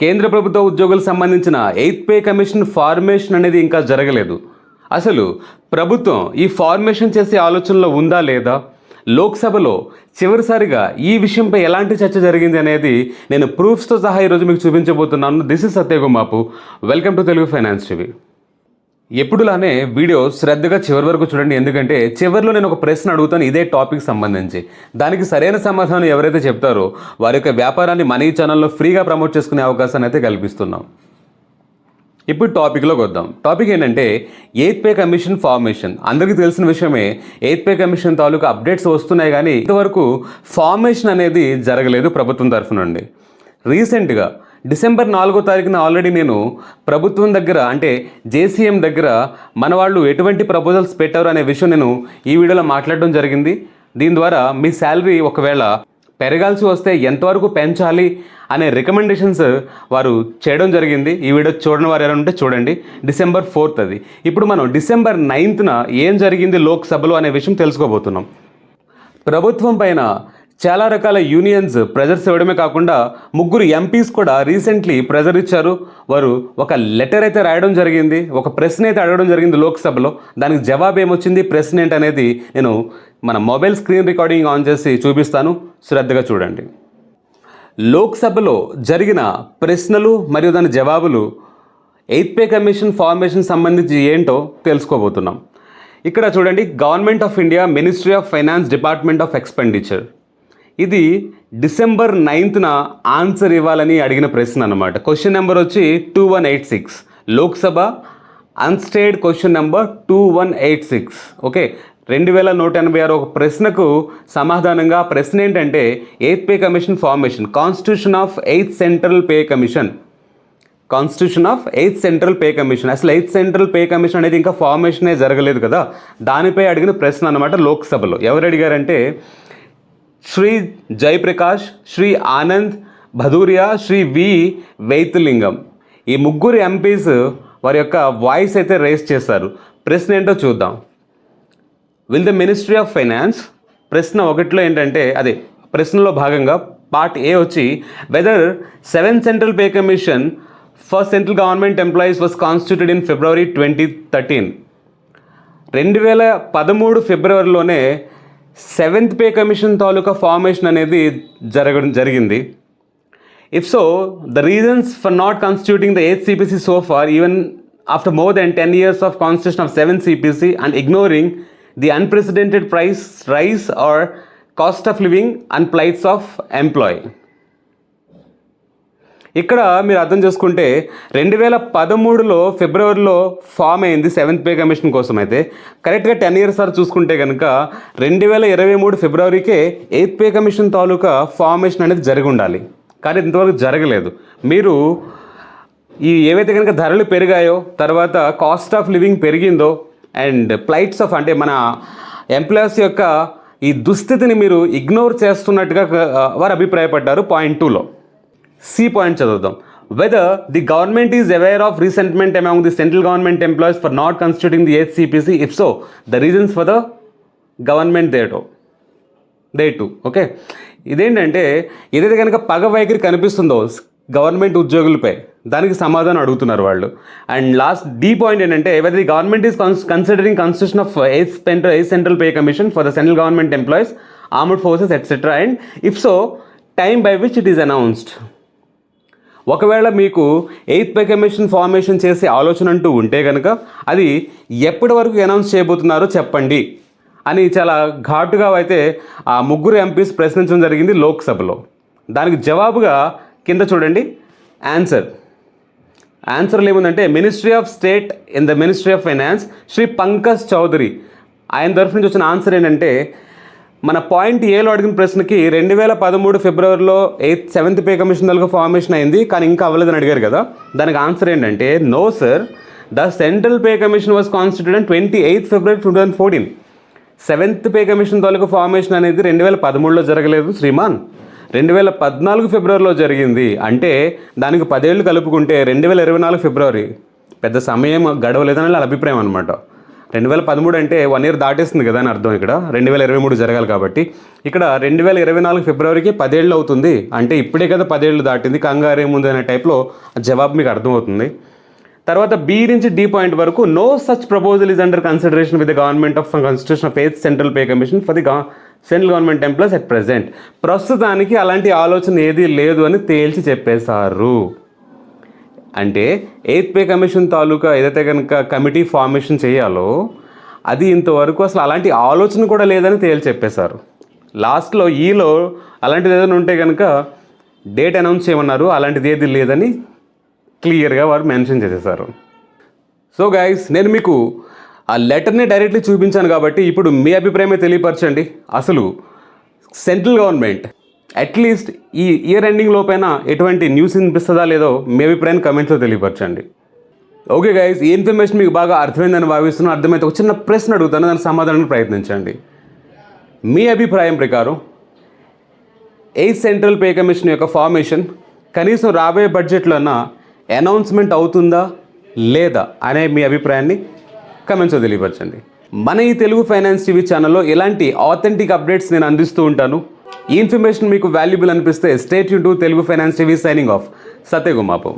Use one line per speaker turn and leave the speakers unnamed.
కేంద్ర ప్రభుత్వ ఉద్యోగులకు సంబంధించిన 8th పే కమిషన్ ఫార్మేషన్ అనేది ఇంకా జరగలేదు. అసలు ప్రభుత్వం ఈ ఫార్మేషన్ చేసే ఆలోచనలో ఉందా లేదా? లోక్సభలో చివరిసారిగా ఈ విషయంపై ఎలాంటి చర్చ జరిగింది అనేది నేను ప్రూఫ్స్తో సహా ఈరోజు మీకు చూపించబోతున్నాను. దిస్ ఇస్ సత్యగుమాపు. Welcome to Telugu finance TV. ఎప్పుడులానే వీడియో శ్రద్ధగా చివరి వరకు చూడండి, ఎందుకంటే చివరిలో నేను ఒక ప్రశ్న అడుగుతాను ఇదే టాపిక్ సంబంధించి. దానికి సరైన సమాధానం ఎవరైతే చెప్తారో వారి యొక్క వ్యాపారాన్ని మన ఈ ఛానల్లో ఫ్రీగా ప్రమోట్ చేసుకునే అవకాశాన్ని అయితే కల్పిస్తున్నాం. ఇప్పుడు టాపిక్లోకి వద్దాం. టాపిక్ ఏంటంటే 8th పే కమిషన్ ఫార్మేషన్. అందరికీ తెలిసిన విషయమే, 8th పే కమిషన్ తాలూకు అప్డేట్స్ వస్తున్నాయి, కానీ ఇంతవరకు ఫార్మేషన్ అనేది జరగలేదు ప్రభుత్వం తరఫు నుండి. రీసెంట్గా డిసెంబర్ 4వ తారీఖున ఆల్రెడీ నేను ప్రభుత్వం దగ్గర అంటే జేసీఎం దగ్గర మన వాళ్ళు ఎటువంటి ప్రపోజల్స్ పెట్టారు అనే విషయం నేను ఈ వీడియోలో మాట్లాడడం జరిగింది. దీని ద్వారా మీ శాలరీ ఒకవేళ పెరగాల్సి వస్తే ఎంతవరకు పెంచాలి అనే రికమెండేషన్స్ వారు చేయడం జరిగింది. ఈ వీడియో చూడని వారు ఎవరైనా ఉంటే చూడండి. డిసెంబర్ 4th అది. ఇప్పుడు మనం డిసెంబర్ 9th ఏం జరిగింది లోక్సభలో అనే విషయం తెలుసుకోబోతున్నాం. ప్రభుత్వం పైన చాలా రకాల యూనియన్స్ ప్రెజర్స్ ఇవ్వడమే కాకుండా ముగ్గురు ఎంపీస్ కూడా రీసెంట్లీ ప్రెజర్ ఇచ్చారు. వారు ఒక లెటర్ అయితే రాయడం జరిగింది, ఒక ప్రశ్న అయితే అడగడం జరిగింది లోక్సభలో. దానికి జవాబు ఏమొచ్చింది, ప్రశ్న ఏంటనేది నేను మన మొబైల్ స్క్రీన్ రికార్డింగ్ ఆన్ చేసి చూపిస్తాను, శ్రద్ధగా చూడండి. లోక్సభలో జరిగిన ప్రశ్నలు మరియు దాని జవాబులు 8th పే కమిషన్ ఫార్మేషన్ సంబంధించి ఏంటో తెలుసుకోబోతున్నాం. ఇక్కడ చూడండి, government of India, ministry of finance, department of expenditure. ఇది డిసెంబర్ 9th ఆన్సర్ ఇవ్వాలని అడిగిన ప్రశ్న అన్నమాట. క్వశ్చన్ నెంబర్ వచ్చి 2186. Lok Sabha అన్స్టేడ్ question number 2186. ఓకే, 2186 ఒక ప్రశ్నకు సమాధానంగా ప్రశ్న ఏంటంటే 8th pay commission formation, constitution of 8th central pay commission. Constitution of 8th central pay commission. అసలు 8th సెంట్రల్ పే కమిషన్ అనేది ఇంకా ఫార్మేషనే జరగలేదు కదా, దానిపై అడిగిన ప్రశ్న అన్నమాట లోక్సభలో. ఎవరు అడిగారంటే శ్రీ జయప్రకాష్, శ్రీ ఆనంద్ భదూరియా, శ్రీ వి వైతిలింగం. ఈ ముగ్గురు ఎంపీస్ వారి యొక్క వాయిస్ అయితే రేస్ చేశారు. ప్రశ్న ఏంటో చూద్దాం. Will the ministry of finance, ప్రశ్న 1లో ఏంటంటే అదే ప్రశ్నలో భాగంగా పార్ట్ ఏ వచ్చి whether 7th central pay commission for central government employees was constituted in February 2013. 2013 ఫిబ్రవరిలోనే 7th పే కమిషన్ తాలూకా ఫార్మేషన్ అనేది జరిగింది. If so, the reasons for not constituting the 8th CPC so far, even after more than 10 years of constitution of 7th CPC and ignoring the unprecedented price rice or cost of living and plights of employee. ఇక్కడ మీరు అర్థం చేసుకుంటే 2013లో ఫిబ్రవరిలో form అయింది 7th pay commission కోసం. అయితే కరెక్ట్గా 10 years sir చూసుకుంటే కనుక 2023 ఫిబ్రవరికే 8th పే కమిషన్ తాలూకా ఫార్మేషన్ అనేది జరిగి ఉండాలి, కానీ ఇంతవరకు జరగలేదు. మీరు ఈ ఏవైతే కనుక ధరలు పెరిగాయో, తర్వాత కాస్ట్ ఆఫ్ లివింగ్ పెరిగిందో, అండ్ ప్లైట్స్ ఆఫ్ అంటే మన ఎంప్లాయీస్ యొక్క ఈ దుస్థితిని మీరు ఇగ్నోర్ చేస్తున్నట్టుగా వారు అభిప్రాయపడ్డారు. పాయింట్ 2లో సి పాయింట్ చదువుదాం. Whether the government is aware of resentment among the central government employees for not constituting the 8th CPC, if so the reasons for the government they to. Okay, ఇదేంటంటే ఏదైతే కనుక పగ వైఖరి కనిపిస్తుందో government ఉద్యోగులపై, దానికి సమాధానం అడుగుతున్నారు వాళ్ళు. అండ్ లాస్ట్ డి పాయింట్ ఏంటంటే whether the government is considering constitution of 8th central pay commission for the central government employees, armed forces etcetera, and if so time by which it is announced. ఒకవేళ మీకు 8th pay commission formation చేసే ఆలోచన అంటూ ఉంటే కనుక అది ఎప్పటి వరకు అనౌన్స్ చేయబోతున్నారో చెప్పండి అని చాలా ఘాటుగా అయితే ఆ ముగ్గురు ఎంపీస్ ప్రశ్నించడం జరిగింది లోక్సభలో. దానికి జవాబుగా కింద చూడండి ఆన్సర్లు ఏముందంటే ministry of state in the ministry of finance Shri Pankaj Chaudhary, ఆయన తరఫు నుంచి వచ్చిన ఆన్సర్ ఏంటంటే మన పాయింట్ ఏలో అడిగిన ప్రశ్నకి 2013 ఫిబ్రవరిలో 7th పే కమిషన్ తాలూకా ఫార్మేషన్ అయింది, కానీ ఇంకా అవ్వలేదని అడిగారు కదా. దానికి ఆన్సర్ ఏంటంటే no sir, the central pay commission was constituted on 28th February 2014. 7th pay commission తాలూకా ఫార్మేషన్ అనేది 2013లో జరగలేదు శ్రీమాన్, 2014 ఫిబ్రవరిలో జరిగింది. అంటే దానికి 10 ఏళ్ళు కలుపుకుంటే 2024 ఫిబ్రవరి, పెద్ద సమయం గడవలేదని వాళ్ళ అభిప్రాయం అనమాట. 2013 అంటే 1 ఇయర్ దాటేస్తుంది కదా అని అర్థం. ఇక్కడ 2023 జరగాలి కాబట్టి ఇక్కడ 2024 ఫిబ్రవరికి 10 ఏళ్ళు అవుతుంది. అంటే ఇప్పుడే కదా 10 ఏళ్ళు దాటింది, కంగారు ఏముంది అనే టైప్లో జవాబు మీకు అర్థమవుతుంది. తర్వాత బి నుంచి డి పాయింట్ వరకు no such proposal is under consideration with the government of constitution of 8th central pay commission for the central government employees at present. ప్రస్తుతానికి అలాంటి ఆలోచన ఏదీ లేదు అని తేల్చి చెప్పేశారు. అంటే 8th పే కమిషన్ తాలూకా ఏదైతే కనుక కమిటీ ఫార్మేషన్ చేయాలో అది ఇంతవరకు అసలు అలాంటి ఆలోచన కూడా లేదని తేల్చి చెప్పేశారు. లాస్ట్లో ఈలో అలాంటిది ఏదైనా ఉంటే కనుక డేట్ అనౌన్స్ చేయమన్నారు, అలాంటిది ఏది లేదని క్లియర్గా వారు మెన్షన్ చేసేసారు. సో గైస్, నేను మీకు ఆ లెటర్ని డైరెక్ట్లీ చూపించాను కాబట్టి ఇప్పుడు మీ అభిప్రాయమే తెలియపరచండి. అసలు సెంట్రల్ గవర్నమెంట్ అట్లీస్ట్ ఈ ఇయర్ ఎండింగ్ లోపైన ఎటువంటి న్యూస్ వినిపిస్తుందా లేదో మీ అభిప్రాయాన్ని కమెంట్స్లో తెలియపరచండి. ఓకే గైస్, ఈ ఇన్ఫర్మేషన్ మీకు బాగా అర్థమైందని భావిస్తున్నాను. అర్థమైతే ఒక చిన్న ప్రశ్న అడుగుతాను, దానికి సమాధానానికి ప్రయత్నించండి. మీ అభిప్రాయం ప్రకారం 8th సెంట్రల్ పే కమిషన్ యొక్క ఫార్మేషన్ కనీసం రాబోయే బడ్జెట్లో అన్న అనౌన్స్మెంట్ అవుతుందా లేదా అనే మీ అభిప్రాయాన్ని కమెంట్స్లో తెలియపరచండి. మన ఈ తెలుగు ఫైనాన్స్ టీవీ ఛానల్లో ఇలాంటి ఆథెంటిక్ అప్డేట్స్ నేను అందిస్తూ ఉంటాను. ఈ ఇన్ఫర్మేషన్ మీకు వాల్యుబుల్ అనిపిస్తే stay tune to Telugu finance TV. Signing off, సత్యగుమాపం.